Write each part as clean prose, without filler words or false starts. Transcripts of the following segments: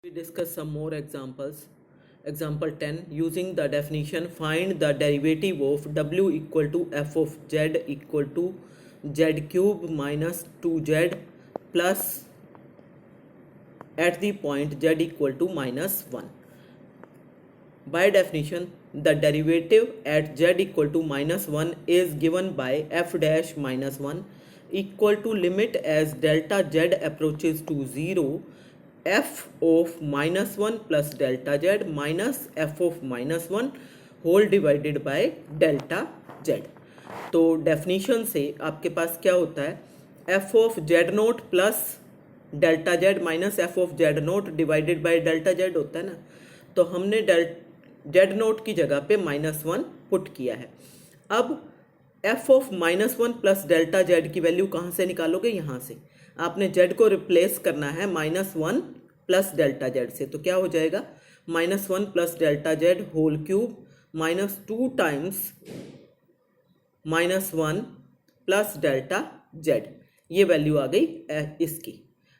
We discuss some more examples. Example 10, using the definition, find the derivative of w equal to f of z equal to z cube minus 2z plus at the point z equal to minus 1. By definition, the derivative at z equal to minus 1 is given by f dash minus 1 equal to limit as delta z approaches to 0 f of minus 1 plus delta z minus f of minus 1 whole divided by delta Z. तो definition से आपके पास क्या होता है, F of Z naught plus delta Z minus F of Z note divided by delta Z होता है ना. तो हमने जेड नोट की जगह पे -1 पुट किया है. अब F of -1 plus delta z की वैल्यू कहाँ से निकालोगे, यहाँ से. आपने जेड को रिप्लेस करना है -1 प्लस डेल्टा जेड से. तो क्या हो जाएगा, -1 plus delta Z whole cube -2 times -1 plus delta Z. ये वैल्यू आ गई इसकी.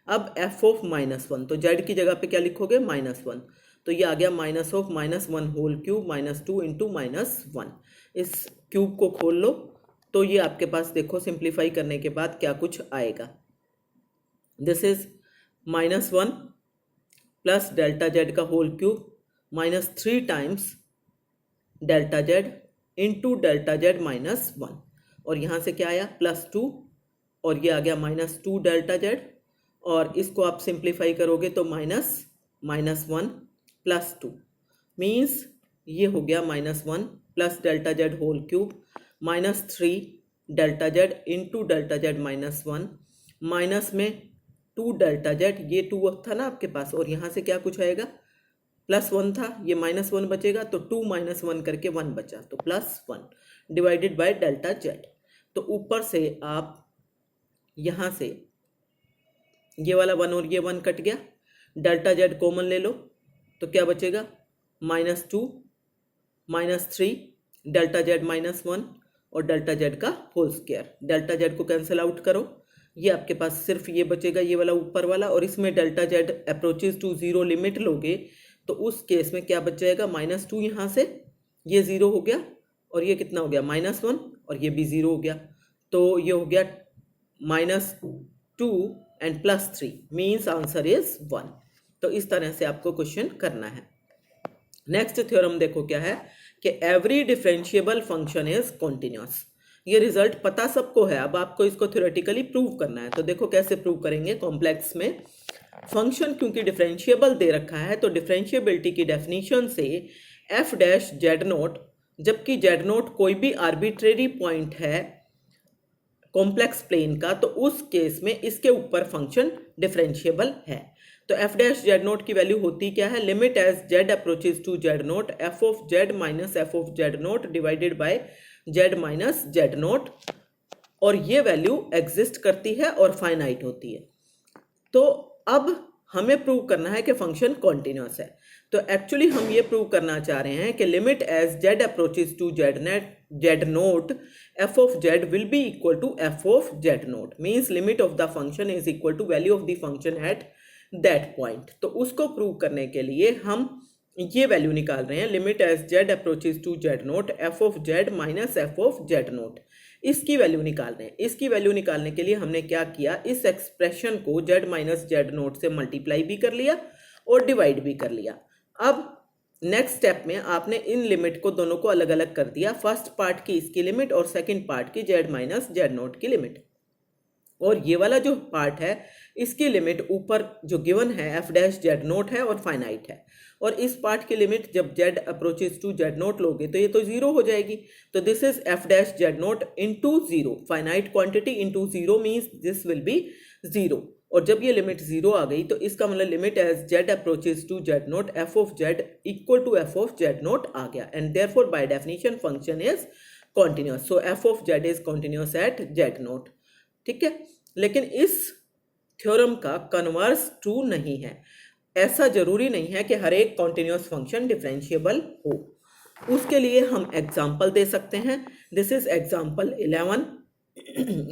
अब एफ ऑफ -1, तो जेड की जगह पे क्या लिखोगे, -1. तो ये आ गया minus of -1 whole cube -2 into -1. इस क्यूब को खोल लो तो ये आपके पास देखो सिंप्लीफाई करने के बाद क्या कुछ आएगा. This is -1 plus delta z का whole cube -3 times delta Z into delta Z -1. और यहाँ से क्या आया, +2, और ये आ गया -2 डेल्टा जेड. और इसको आप सिंप्लीफाई करोगे तो -1 +2 मीन्स ये हो गया -1 plus delta Z whole cube -3 delta Z into delta Z -1 minus में 2 डेल्टा जेड, ये 2 था ना आपके पास, और यहाँ से क्या कुछ आएगा, +1 था, ये -1 बचेगा, तो 2 - 1 करके 1 बचा, तो +1 डिवाइडेड बाय डेल्टा जेड. तो ऊपर से आप यहाँ से ये वाला 1 और ये 1 कट गया, डेल्टा जेड कॉमन ले लो तो क्या बचेगा, -2 -3 डेल्टा जेड -1 और डेल्टा जेड का होल स्क्वायर. डेल्टा जेड को कैंसिल आउट करो, ये आपके पास सिर्फ ये बचेगा, ये वाला ऊपर वाला, और इसमें delta Z approaches to 0 limit लोगे तो उस केस में क्या बच जाएगा, -2 यहाँ से, ये 0 हो गया, और ये कितना हो गया, -1, और ये भी 0 हो गया. तो ये हो गया -2 एंड +3 मीन्स आंसर इज 1. तो इस तरह से आपको क्वेश्चन करना है. नेक्स्ट थ्योरम देखो क्या है कि every differentiable function is continuous. ये रिजल्ट पता सबको है, अब आपको इसको थ्योरेटिकली प्रूव करना है. तो देखो कैसे प्रूव करेंगे. कॉम्प्लेक्स में फंक्शन क्योंकि डिफरेंशिएबल दे रखा है तो डिफरेंशिएबिलिटी की डेफिनेशन से एफ डैश जेड नोट, जबकि जेड नोट कोई भी आर्बिट्रेरी पॉइंट है कॉम्प्लेक्स प्लेन का, तो उस केस में इसके ऊपर फंक्शन डिफरेंशिएबल है. तो एफ डैश जेड नोट की वैल्यू होती क्या है, limit as Z approaches to Z note F of Z minus F of Z note divided by Z minus Z note. और ये वैल्यू एग्जिस्ट करती है और फाइनाइट होती है. तो अब हमें प्रूव करना है कि फंक्शन कॉन्टिन्यूअस है. तो एक्चुअली हम ये प्रूव करना चाह रहे हैं कि limit as Z approaches to Z note F of Z will be equal to F of Z naught, means limit of the function is equal to value of the function at that point. तो उसको prove करने के लिए हम ये value निकाल रहे हैं, limit as Z approaches to Z note F of Z minus F of Z naught. इसकी वैल्यू निकाल रहे हैं. इसकी वैल्यू निकालने के लिए हमने क्या किया, इस एक्सप्रेशन को जेड माइनस जेड नोट से मल्टीप्लाई भी कर लिया और डिवाइड भी कर लिया. अब नेक्स्ट स्टेप में आपने इन लिमिट को दोनों को अलग अलग कर दिया. फर्स्ट पार्ट की इसकी लिमिट और सेकंड पार्ट की जेड माइनस जेड नोट की लिमिट. और ये वाला जो पार्ट है इसकी लिमिट ऊपर जो गिवन है एफ डैश जेड नोट है और फाइनाइट है. और इस पार्ट की लिमिट जब Z approaches to Z naught लोगे तो ये तो 0 हो जाएगी. तो this is F dash Z note into 0, finite quantity into 0 means this will be 0. और जब ये लिमिट 0 आ गई तो इसका मतलब limit as Z approaches to Z note F of z equal to F of Z not आ गया. And therefore by definition function is continuous. So f of z is continuous at z not. ठीक है, लेकिन इस theorem का converse true नहीं है. ऐसा जरूरी नहीं है कि हर एक कॉन्टिन्यूअस फंक्शन डिफरेंशिएबल हो. उसके लिए हम एग्जाम्पल दे सकते हैं. This is example 11.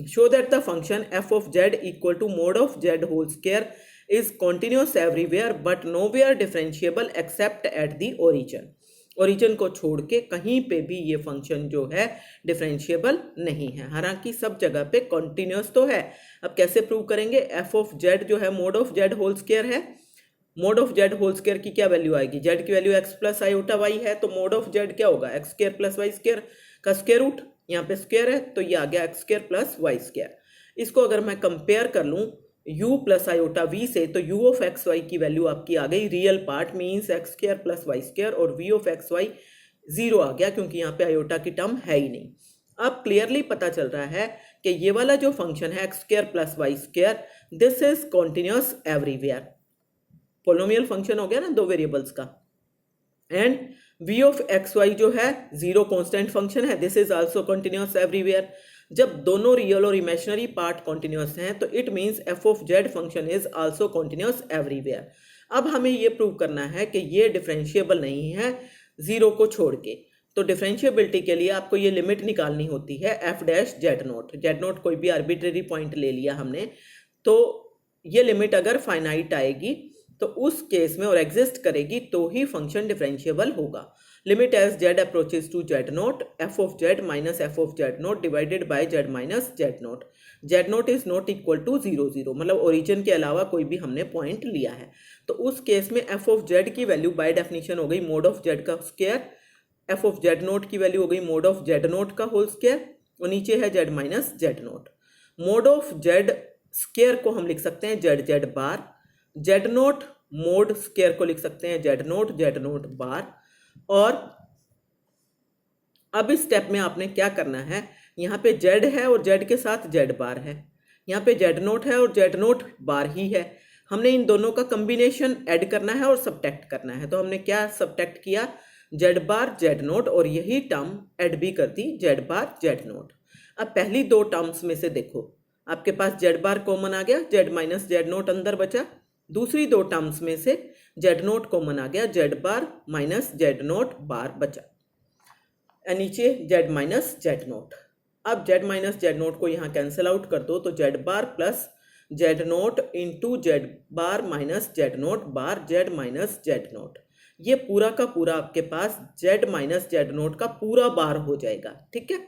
Show that the function f of z equal to mod of z whole square is continuous everywhere but nowhere differentiable except at the origin. Origin को छोड़ के कहीं पे भी ये फंक्शन जो है डिफरेंशिएबल नहीं है, हालांकि सब जगह पे कॉन्टिन्यूस तो है। अब कैसे प्रूव करेंगे? एफ ऑफ जेड जो है mod of z whole square है, mod of z whole square की क्या वैल्यू आएगी? जेड की value x plus iota y है, तो मोड ऑफ जेड क्या होगा? X square plus Y square का स्क्वायर रूट, यहाँ पे स्क्वायर है तो ये आ गया x square plus Y square. इसको अगर मैं कंपेयर कर लूँ u प्लस आयोटा v से, तो u ऑफ एक्स वाई की वैल्यू आपकी आ गई real part means X square plus Y square, और v ऑफ एक्स वाई 0 आ गया क्योंकि यहाँ पे आयोटा की टर्म है ही नहीं। अब क्लियरली पता चल रहा है कि ये वाला जो फंक्शन है X square plus Y square, this is continuous everywhere. Polynomial function हो गया ना दो वेरिएबल्स का। And v of X Y जो है 0 कॉन्स्टेंट फंक्शन है, this is also continuous everywhere. जब दोनों रियल और इमेजिनरी पार्ट कॉन्टिन्यूस हैं तो it means F of Z function is also continuous everywhere. अब हमें ये प्रूव करना है कि ये डिफरेंशिएबल नहीं है 0 को छोड़ के। तो डिफरेंशिएबिलिटी के लिए आपको ये लिमिट निकालनी होती है F dash Z naught. Z note कोई भी आर्बिट्रेरी पॉइंट ले लिया हमने, तो ये लिमिट अगर फाइनाइट आएगी तो उस केस में और एग्जिस्ट करेगी तो ही फंक्शन डिफरेंशिएबल होगा। Limit as Z approaches to Z note F of Z minus F of Z note divided by Z minus Z naught. Z note is not equal to 0 0, मतलब origin के अलावा कोई भी हमने पॉइंट लिया है। तो उस केस में एफ ऑफ जेड की वैल्यू बाय डेफिनेशन हो गई मोड ऑफ जेड का square, F of Z naught की वैल्यू हो गई मोड ऑफ जेड नोट का होल स्क्वायर, और नीचे है z minus Z not. Mode of Z square को हम लिख सकते हैं Z Z bar, Z not mode square को लिख सकते हैं जेड नोट बार। और अब इस स्टेप में आपने क्या करना है, यहाँ पे जेड है और जेड के साथ जेड बार है, यहाँ पे जेड नोट है और जेड नोट बार ही है। हमने इन दोनों का कॉम्बिनेशन ऐड करना है और सब्ट्रैक्ट करना है। तो हमने क्या सब्ट्रैक्ट किया? जेड बार जेड नोट, और यही टर्म ऐड भी कर the Z bar Z not. अब पहली दो टर्म्स में से देखो, आपके पास जेड बार कॉमन आ गया, जेड माइनस जेड नोट अंदर बचा। दूसरी दो टर्म्स में से जेड नोट कॉमन आ गया, z bar minus Z note bar बचा, नीचे जेड माइनस जेड नोट। अब जेड माइनस जेड नोट को यहाँ कैंसिल आउट कर दो, तो z bar plus z note into z bar minus Z note bar z minus Z not. ये पूरा का पूरा आपके पास जेड माइनस जेड नोट का पूरा बार हो जाएगा। ठीक है,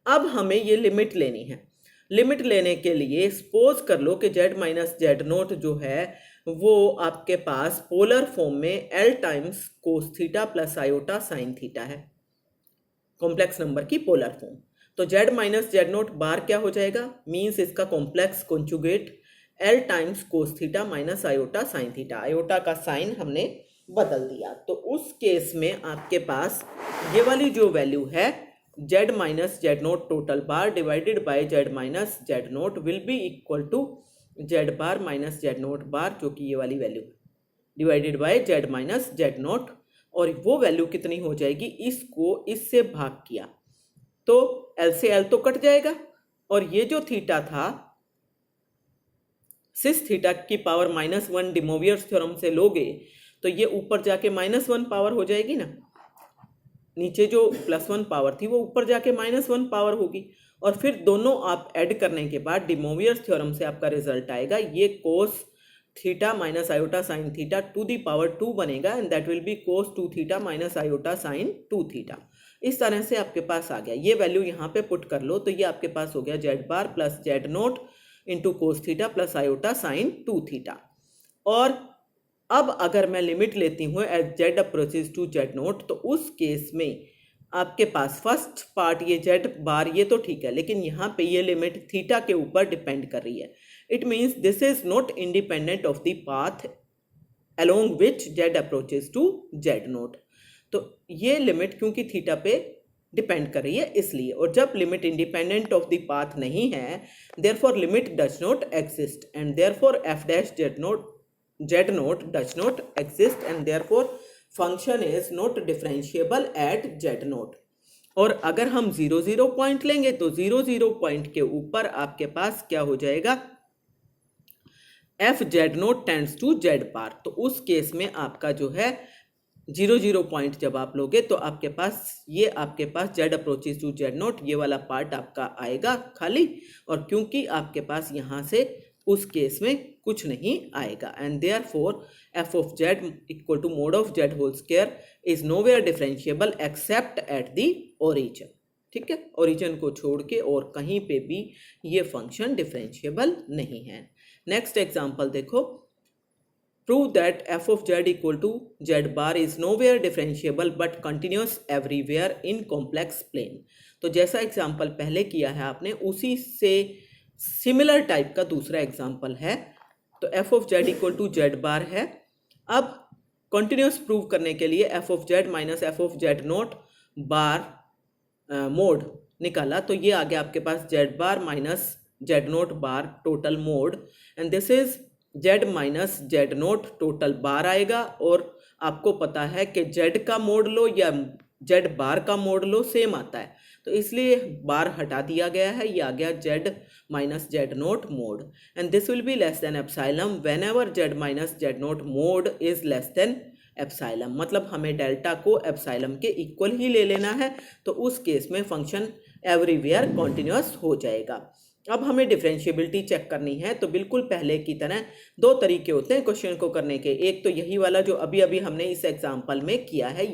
अब हमें ये लिमिट लेनी है। लिमिट लेने के लिए सपोज कर लो कि जेड माइनस जेड नोट जो है वो आपके पास पोलर फॉर्म में एल टाइम्स कोस theta plus iota sine theta है, कॉम्प्लेक्स नंबर की पोलर फॉर्म। तो जेड माइनस जेड नोट बार क्या हो जाएगा? मीन्स इसका कॉम्प्लेक्स कॉन्जुगेट एल टाइम्स कोस theta minus iota sine theta. Iota का साइन हमने बदल दिया, तो उस केस में आपके पास ये वाली जो वैल्यू है z minus Z not total bar divided by Z minus Z not will be equal to z bar minus Z note bar, जो कि ये वाली वैल्यू है, divided by Z minus Z note. और वो वैल्यू कितनी हो जाएगी? इसको इससे भाग किया तो एल से एल तो कट जाएगा, और ये जो थीटा था सिस थीटा की पावर -1 डिमोवियर्स थ्योरम से लोगे तो ये ऊपर जाके -1 पावर हो जाएगी ना, नीचे जो +1 पावर थी वो ऊपर जाके -1 पावर होगी। और फिर दोनों आप ऐड करने के बाद डिमोवियर्स थ्योरम से आपका रिजल्ट आएगा, ये cos theta minus iota sine theta to the power 2 बनेगा, and that will be cos 2 theta minus iota sine 2 theta. इस तरह से आपके पास आ गया। ये वैल्यू यहाँ पे पुट कर लो तो ये आपके पास हो गया z bar plus z note into cos theta plus iota sine 2 theta. और अब अगर मैं लिमिट लेती हूँ as Z approaches to Z note, तो उस केस में आपके पास फर्स्ट पार्ट ये जेड बार ये तो ठीक है, लेकिन यहाँ पे ये लिमिट थीटा के ऊपर डिपेंड कर रही है। It means this is not independent of the path along which z approaches to Z note. तो ये लिमिट क्योंकि थीटा पे डिपेंड कर रही है इसलिए, और जब limit independent of the path नहीं है therefore limit does not exist, and therefore F dash Z note does not exist, and therefore function is not differentiable eight z note. और अगर हम 0 0 पॉइंट लेंगे तो 0 0 पॉइंट के ऊपर आपके पास क्या हो जाएगा? F z not tends to z bar. तो उस केस में आपका जो है 0 0 पॉइंट जब आप लोगे तो आपके पास z approaches to Z not ये वाला पार्ट आपका आएगा खाली, और क्योंकि आपके पास यहाँ से उस केस में कुछ नहीं आएगा। And therefore f of z equal to mod of z whole square is nowhere differentiable except at the origin. ठीक है, ओरिजिन को छोड़ के और कहीं पे भी ये फंक्शन डिफरेंशिएबल नहीं है। नेक्स्ट एग्जांपल देखो, prove that f of z equal to z bar is nowhere differentiable but continuous everywhere in complex plane. तो जैसा एग्जांपल पहले किया है आपने, उसी से सिमिलर टाइप का दूसरा एग्जांपल है। तो f of z equal to z bar है। अब कंटिन्यूअस प्रूव करने के लिए f of Z minus F of Z note bar mod निकाला, तो ये आ गया आपके पास z bar minus Z note bar total mod, and this is z minus Z not total bar आएगा। और आपको पता है कि जेड का मोड लो या जेड बार का मोड लो सेम आता है, तो इसलिए बार हटा दिया गया है, ये आ गया z minus Z not mod. And this will be less than epsilon whenever z minus Z not mod is less than epsilon. मतलब हमें डेल्टा को एप्सिलम के इक्वल ही ले लेना है, तो उस केस में फंक्शन एवरीवेयर कॉन्टिन्यूअस हो जाएगा। अब हमें डिफरेंशिएबिलिटी चेक करनी है, तो बिल्कुल पहले की तरह दो तरीके होते हैं क्वेश्चन को करने के। एक तो यही वाला जो अभी अभी हमने इस एग्जाम्पल में किया है,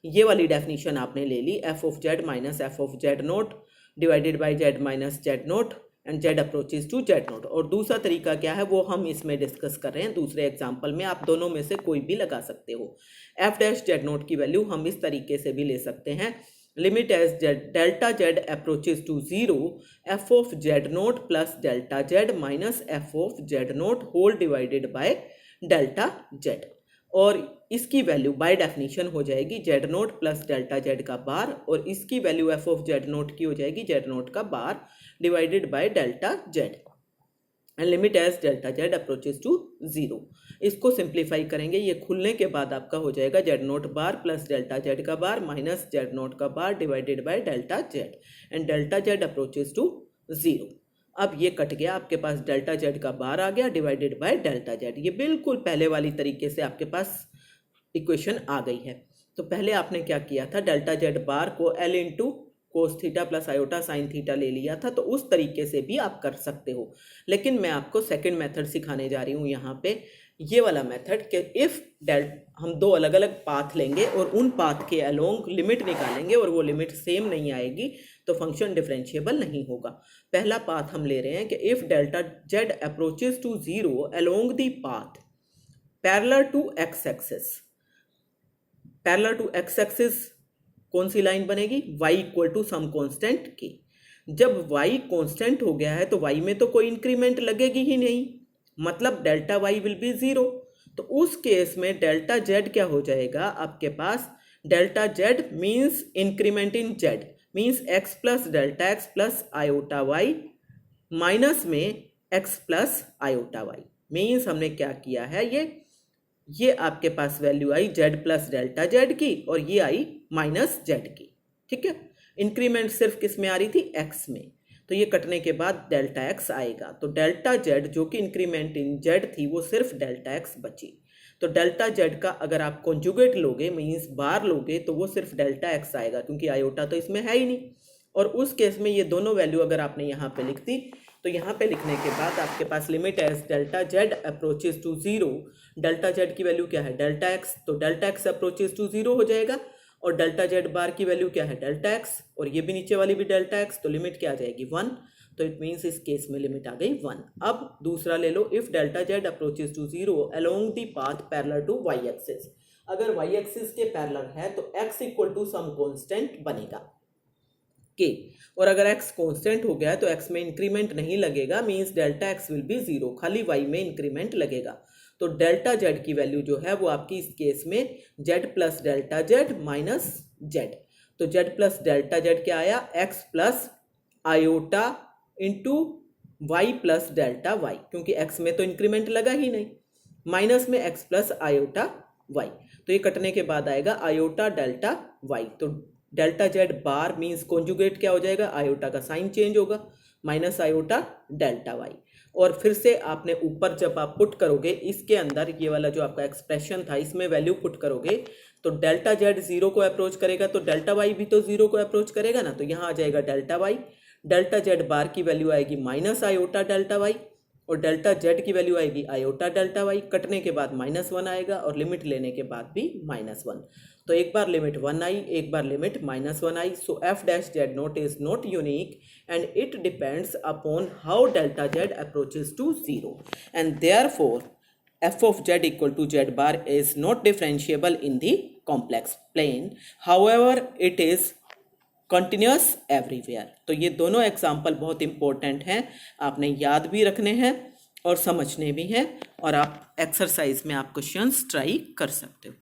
ये वाली डेफिनेशन आपने ले ली, f of Z minus F of Z note divided by z minus Z not and z approaches to Z note. और दूसरा तरीका क्या है वो हम इसमें डिस्कस कर रहे हैं दूसरे एग्जाम्पल में, आप दोनों में से कोई भी लगा सकते हो। एफ डैश जेड नोट की वैल्यू हम इस तरीके से भी ले सकते हैं, limit as z delta Z approaches to zero f of Z naught plus delta Z minus F of Z naught whole divided by delta z. और इसकी वैल्यू बाय डेफिनेशन हो जाएगी z naught plus delta z का bar, और इसकी वैल्यू f of Z naught की हो जाएगी जेड नोट का bar divided by delta z, and limit as delta Z approaches to zero. इसको सिंप्लीफाई करेंगे, ये खुलने के बाद आपका हो जाएगा z note bar plus delta z का बार माइनस जेड नोट का bar divided by delta z, and delta Z approaches to zero. अब ये कट गया, आपके पास डेल्टा जेड का बार आ गया डिवाइडेड बाय डेल्टा जेड। ये बिल्कुल पहले वाली तरीके से आपके पास इक्वेशन आ गई है। तो पहले आपने क्या किया था, डेल्टा जेड बार को L into cos theta plus iota sine theta ले लिया था, तो उस तरीके से भी आप कर सकते हो। लेकिन मैं आपको सेकंड मेथड सिखाने जा रही हूँ यहाँ पे, ये वाला मेथड कि इफ़ हम दो अलग अलग पाथ लेंगे और उन पाथ के अलोंग लिमिट निकालेंगे और वो लिमिट सेम नहीं आएगी तो फंक्शन डिफरेंशिएबल नहीं होगा। पहला पाथ हम ले रहे हैं कि if delta Z approaches to zero along the path parallel to x axis. Parallel to x axis कौन सी लाइन बनेगी, y equal to some constant की। जब y कॉन्स्टेंट हो गया है तो y में तो कोई इंक्रीमेंट लगेगी ही नहीं, मतलब delta y will be zero. तो उस केस में डेल्टा z क्या हो जाएगा आपके पास, delta z means increment in z means x plus delta x plus iota y minus में x plus iota y। Means हमने क्या किया है, ये आपके पास वैल्यू आई जेड प्लस डेल्टा जेड की और ये आई माइनस जेड की। ठीक है, इंक्रीमेंट सिर्फ किस में आ रही थी, एक्स में, तो ये कटने के बाद डेल्टा एक्स आएगा। तो डेल्टा जेड जो कि इंक्रीमेंट इन जेड थी वो सिर्फ डेल्टा एक्स बची। तो डेल्टा जेड का अगर आप कॉन्जुगेट लोगे मीन्स बार लोगे तो वो सिर्फ डेल्टा एक्स आएगा, क्योंकि आयोटा तो इसमें है ही नहीं। और उस केस में ये दोनों वैल्यू अगर आपने यहाँ पे लिख दी तो यहाँ पे लिखने के बाद आपके पास limit as delta Z approaches to zero, delta z की वैल्यू क्या है डेल्टा एक्स, तो delta x approaches to zero हो जाएगा। और डेल्टा जेड बार की वैल्यू क्या है डेल्टा एक्स, और ये भी नीचे वाली भी डेल्टा एक्स, तो लिमिट क्या आ जाएगी 1। तो इट मीन्स इस केस में लिमिट आ गई 1। अब दूसरा ले लो, if delta Z approaches to zero along the path parallel to y axis. अगर वाई एक्सिस के पैरेलल है तो x equal to some constant बनेगा के, और अगर x कांस्टेंट हो गया है तो x में इंक्रीमेंट नहीं लगेगा, means delta x will be zero, खाली y में इंक्रीमेंट लगेगा। तो डेल्टा z की वैल्यू जो है वो आपकी इस केस में z plus delta z minus z। तो z प्लस डेल्टा z क्या आया, x plus iota into y plus delta y, क्योंकि x में तो इंक्रीमेंट लगा ही नहीं, माइनस में x प्लस आयोटा y। तो ये कटने के बाद आएगा आयोटा डेल्टा y। तो डेल्टा जेड बार मीन्स कॉन्जुगेट क्या हो जाएगा, आयोटा का साइन चेंज होगा, माइनस आयोटा डेल्टा वाई। और फिर से आपने ऊपर जब आप पुट करोगे इसके अंदर ये वाला जो आपका एक्सप्रेशन था इसमें वैल्यू पुट करोगे तो डेल्टा जेड जीरो को अप्रोच करेगा तो डेल्टा वाई भी तो जीरो को अप्रोच करेगा ना, तो यहाँ आ जाएगा डेल्टा वाई। डेल्टा जेड बार की वैल्यू आएगी माइनस आयोटा डेल्टा वाई, और डेल्टा जेड की वैल्यू आएगी आयोटा डेल्टा वाई, कटने के बाद -1 आएगा और लिमिट लेने के बाद भी -1। तो एक बार लिमिट 1 आई, एक बार लिमिट -1 आई। So f dash Z note is not unique and it depends upon how delta z approaches to 0 and therefore f of z equal to z bar is not differentiable in the complex plane, however it is continuous everywhere। तो ये दोनों example बहुत important हैं, आपने याद भी रखने हैं और समझने भी हैं, और आप एक्सरसाइज में आप क्वेश्चंस ट्राई कर सकते हो।